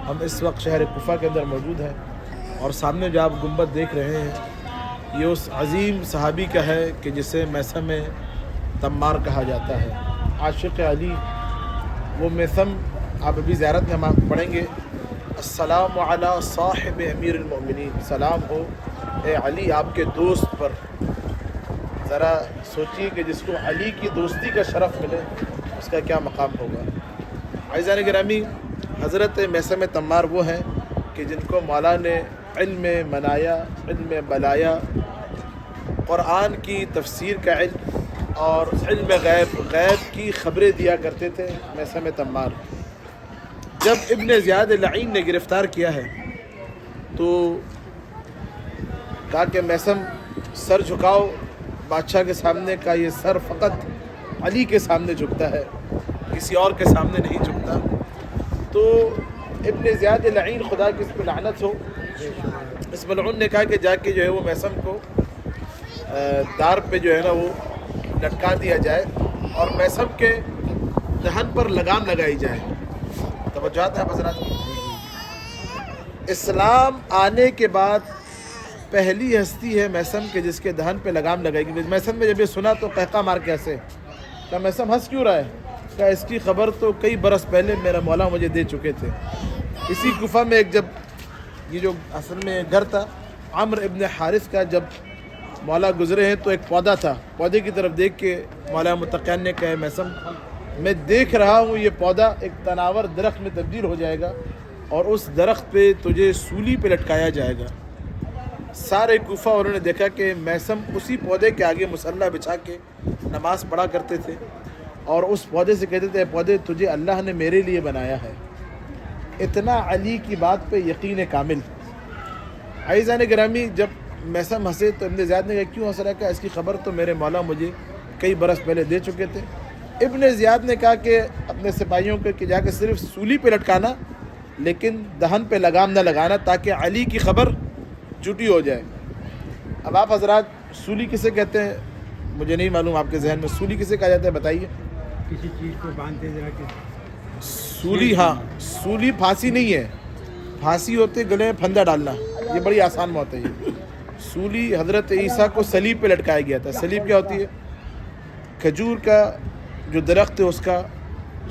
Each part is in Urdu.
ہم اس وقت شہر کوفہ کے اندر موجود ہیں اور سامنے جو آپ گنبد دیکھ رہے ہیں یہ اس عظیم صحابی کا ہے کہ جسے میثم تمار کہا جاتا ہے، عاشق علی۔ وہ میثم آپ ابھی زیارت میں ہم آپ پڑھیں گے، السلام علی صاحب امیر المؤمنین، سلام ہو اے علی آپ کے دوست پر۔ ذرا سوچیے کہ جس کو علی کی دوستی کا شرف ملے اس کا کیا مقام ہوگا۔ عزیزان گرامی، حضرت میثم تمار وہ ہیں کہ جن کو مولا نے علم منایا، علم بلایا، قرآن کی تفسیر کا علم اور علم غیب کی خبریں دیا کرتے تھے۔ میثم تمار جب ابن زیاد لعین نے گرفتار کیا ہے تو کہا کہ میثم سر جھکاؤ بادشاہ کے سامنے، کا یہ سر فقط علی کے سامنے جھکتا ہے، کسی اور کے سامنے نہیں جھکتا۔ تو ابن زیاد لعین، خدا کی اس پہ لعنت ہو، اس ملعون نے کہا کہ جا کے جو ہے وہ میثم کو دار پہ جو ہے نا وہ لٹکا دیا جائے اور میثم کے دہن پر لگام لگائی جائے۔ توجہات ہے حضرات کی۔ اسلام آنے کے بعد پہلی ہستی ہے میثم کے جس کے دہن پہ لگام لگائے گی۔ میثم نے جب یہ سنا تو قہقہ مار کے ہنسے، کہا میثم ہنس کیوں رہا ہے؟ کہا اس کی خبر تو کئی برس پہلے میرا مولا مجھے دے چکے تھے۔ اسی کوفہ میں ایک جب یہ جو اصل میں گھر تھا عمرو ابن حارث کا، جب مولا گزرے ہیں تو ایک پودا تھا، پودے کی طرف دیکھ کے مولا متقین نے کہا میثم میں دیکھ رہا ہوں یہ پودا ایک تناور درخت میں تبدیل ہو جائے گا اور اس درخت پہ تجھے سولی پہ لٹکایا جائے گا۔ سارے کوفہ انہوں نے دیکھا کہ میثم اسی پودے کے آگے مصلی بچھا کے نماز پڑھا کرتے تھے اور اس پودے سے کہتے تھے اے پودے تجھے اللہ نے میرے لیے بنایا ہے۔ اتنا علی کی بات پہ یقین کامل۔ عزیزان گرامی، جب میثم ہنسے تو ابن زیاد نے کہا کیوں ہنس رہا ہے؟ اس کی خبر تو میرے مولا مجھے کئی برس پہلے دے چکے تھے۔ ابن زیاد نے کہا کہ اپنے سپاہیوں کو کہ جا کے صرف سولی پہ لٹکانا لیکن دہن پہ لگام نہ لگانا تاکہ علی کی خبر جھوٹی ہو جائے۔ اب آپ حضرات سولی کسے کہتے ہیں مجھے نہیں معلوم، آپ کے ذہن میں سولی کسے کہا جاتا ہے بتائیے؟ کسی چیز کو باندھتے ذرا کہ سولی، ہاں سولی پھانسی نہیں ہے، پھانسی ہوتے گلے میں پھندا ڈالنا، یہ بڑی آسان موت ہے۔ یہ سولی حضرت عیسیٰ کو صلیب پہ لٹکایا گیا تھا۔ صلیب کیا ہوتی ہے؟ کھجور کا جو درخت ہے اس کا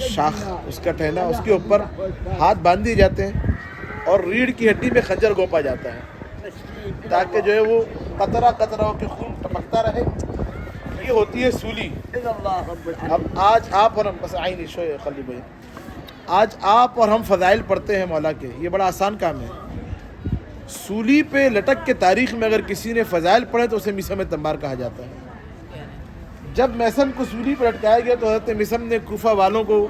شاخ، اس کا ٹہنا، اس کے اوپر ہاتھ باندھ دیے جاتے ہیں اور ریڑھ کی ہڈی میں خنجر گھونپا جاتا ہے تاکہ جو ہے وہ قطرہ قطرہ ہو کے خون ٹپکتا رہے۔ یہ ہوتی ہے سولی۔ اب آج آپ اور ہم بس آئی نہیں شوئے خلی بھائی، آج آپ اور ہم فضائل پڑھتے ہیں مولا کے، یہ بڑا آسان کام ہے۔ سولی پہ لٹک کے تاریخ میں اگر کسی نے فضائل پڑھے تو اسے میثم تمار کہا جاتا ہے۔ جب میثم کو سولی پہ لٹکایا گیا تو حضرت میثم نے کوفہ والوں کو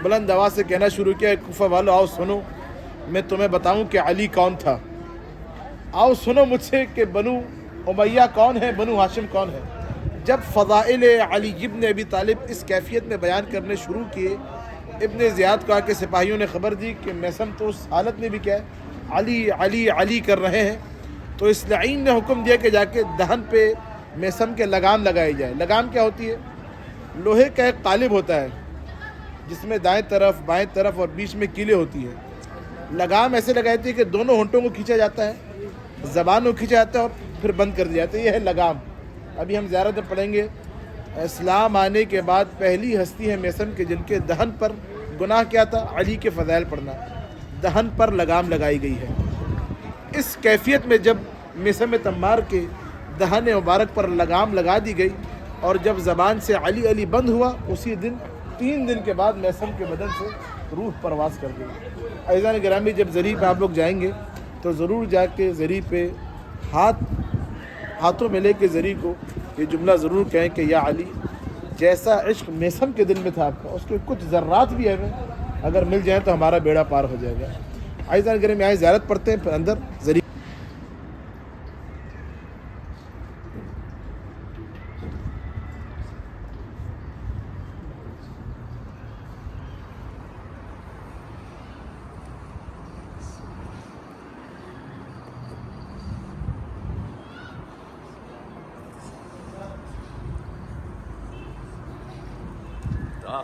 بلند آواز سے کہنا شروع کیا، کوفہ والوں آؤ سنو، میں تمہیں بتاؤں کہ علی کون تھا، آؤ سنو مجھ سے کہ بنو امیہ کون ہے، بنو ہاشم کون ہے۔ جب فضائل علی ابن ابی طالب اس کیفیت میں بیان کرنے شروع کیے، ابن زیاد کو آ کے سپاہیوں نے خبر دی کہ میثم تو اس حالت میں بھی کیا ہے علی علی علی کر رہے ہیں، تو اس لعین نے حکم دیا کہ جا کے دہن پہ میثم کے لگام لگائی جائے۔ لگام کیا ہوتی ہے؟ لوہے کا ایک قالب ہوتا ہے جس میں دائیں طرف بائیں طرف اور بیچ میں کیلیں ہوتی ہیں۔ لگام ایسے لگائی تھی کہ دونوں ہونٹوں کو کھینچا جاتا ہے، زبان کو کھینچا جاتا ہے اور پھر بند کر دیا جاتا ہے، یہ ہے لگام۔ ابھی ہم زیارت میں پڑھیں گے اسلام آنے کے بعد پہلی ہستی ہے میثم کے جن کے دہن پر گناہ کیا تھا؟ علی کے فضائل پڑھنا، دہن پر لگام لگائی گئی ہے۔ اس کیفیت میں جب میثم تمار کے دہن مبارک پر لگام لگا دی گئی اور جب زبان سے علی علی بند ہوا، اسی دن 3 دن کے بعد میثم کے بدن سے روح پرواز کر گئی۔ عزیزان گرامی، جب زری پہ آپ لوگ جائیں گے تو ضرور جا کے زری پہ ہاتھوں میں لے کے زری کو یہ جملہ ضرور کہیں کہ یا علی، جیسا عشق میثم کے دل میں تھا آپ کا اس کے کچھ ذرات بھی ہمیں اگر مل جائیں تو ہمارا بیڑا پار ہو جائے گا۔ عزیزان گرامی، آئے زیارت پڑھتے ہیں، پھر اندر زری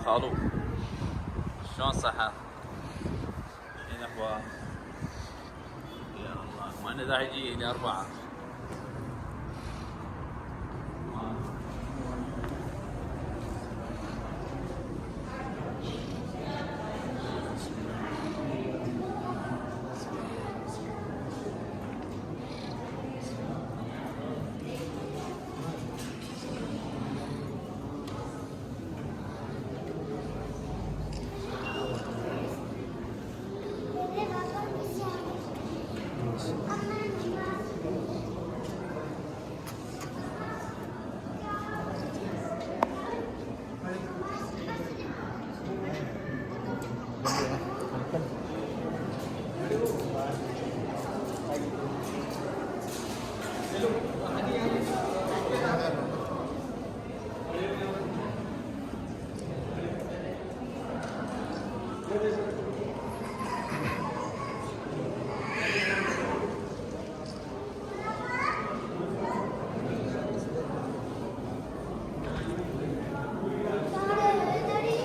خالو شلون صحة؟ مرحبا. يا الله ما انا ذا يجي لي 4.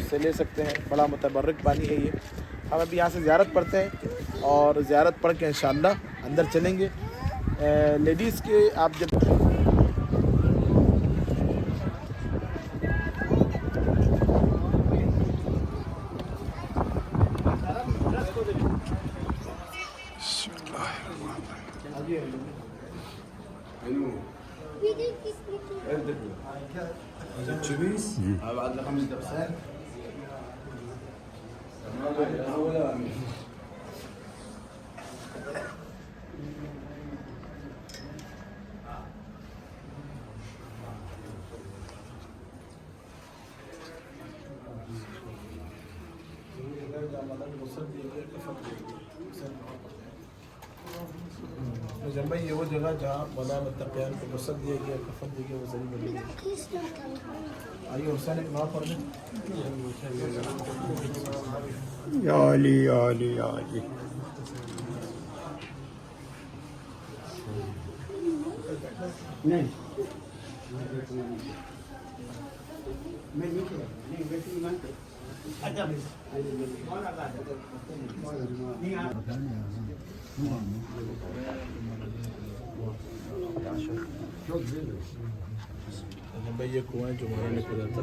اس سے لے سکتے ہیں. بڑا متبرک پانی ہے یہ. ہم ابھی یہاں سے زیارت پڑھتے ہیں اور زیارت پڑھ کے انشاءاللہ اندر چلیں گے. لیڈیز کے آپ جب جب بھائی یہ وہ جگہ جہاں مولا متقیان کو غسل دیا گیا, کفن دیا گیا, وہ ضروری بنی گئی. آئیے حسین ایک دعا پڑھ لیں. یا علی یا علی یا علی. بھائی یہ کنواں جو ہمارے نے کھودا تھا.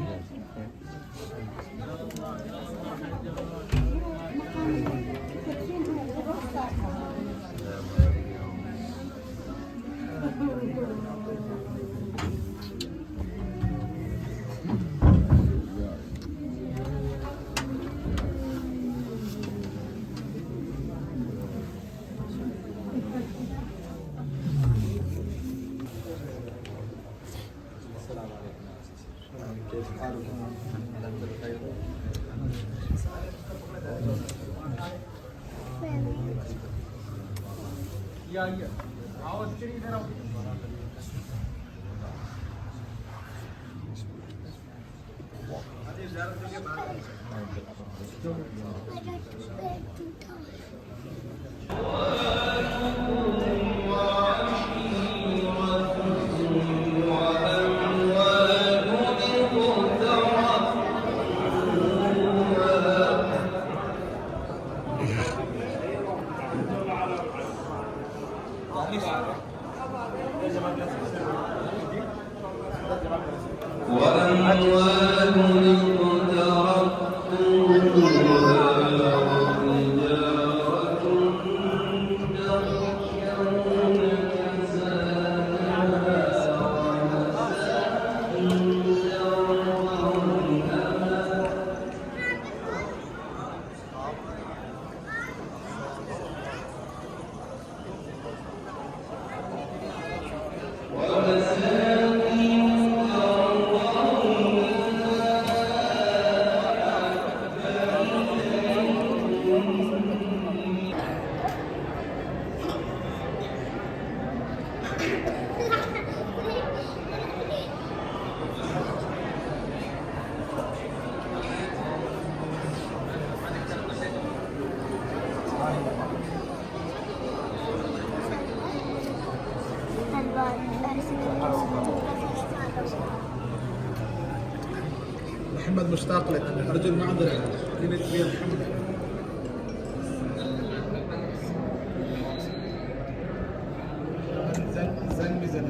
محمد مشتاق لك, أرجو المعذرة. كلمة كبيرة محمد. زن.